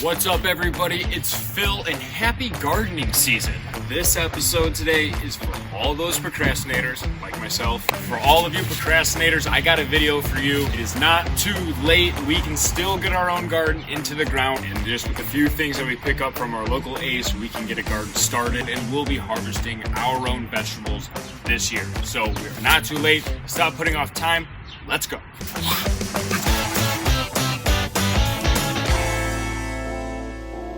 What's up, everybody? It's Phil, and happy gardening season. This episode today is for all those procrastinators like myself. For all of you procrastinators, I got a video for you. It is not too late. We can still get our own garden into the ground, and just with a few things that we pick up from our local Ace, we can get a garden started, and we'll be harvesting our own vegetables this year. So we're not too late. Stop putting off time. Let's go.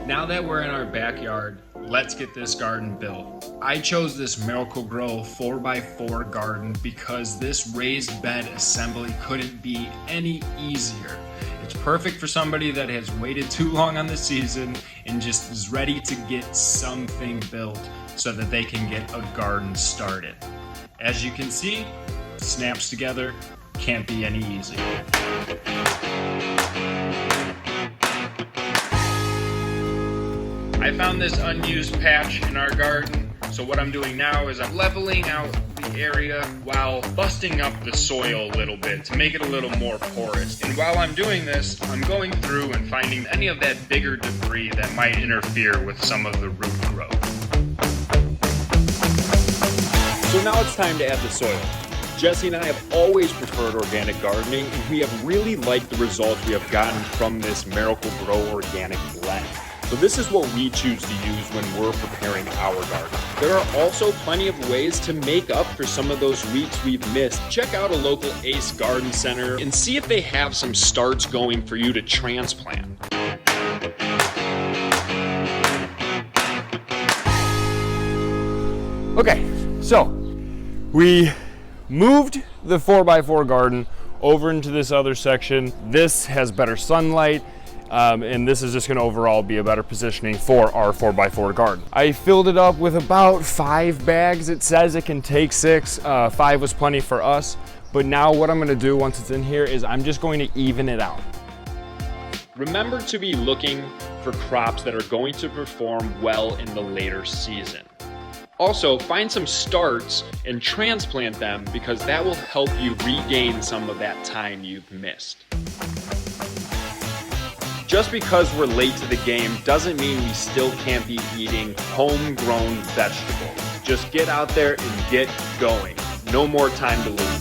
Now that we're in our backyard, let's get this garden built. I chose this Miracle-Gro 4x4 garden because this raised bed assembly couldn't be any easier. It's perfect for somebody that has waited too long on the season and just is ready to get something built so that they can get a garden started. As you can see, it snaps together, can't be any easier. I found this unused patch in our garden, so what I'm doing now is I'm leveling out the area while busting up the soil a little bit to make it a little more porous. And while I'm doing this, I'm going through and finding any of that bigger debris that might interfere with some of the root growth. So now it's time to add the soil. Jessie and I have always preferred organic gardening, and we have really liked the results we have gotten from this Miracle-Gro organic blend. So this is what we choose to use when we're preparing our garden. There are also plenty of ways to make up for some of those weeks we've missed. Check out a local Ace Garden Center and see if they have some starts going for you to transplant. Okay, so we moved the 4x4 garden over into this other section. This has better sunlight. And this is just going to overall be a better positioning for our 4x4 garden. I filled it up with about 5 bags. It says it can take 6. 5 was plenty for us. But now what I'm going to do once it's in here is I'm just going to even it out. Remember to be looking for crops that are going to perform well in the later season. Also, find some starts and transplant them because that will help you regain some of that time you've missed. Just because we're late to the game doesn't mean we still can't be eating homegrown vegetables. Just get out there and get going. No more time to lose.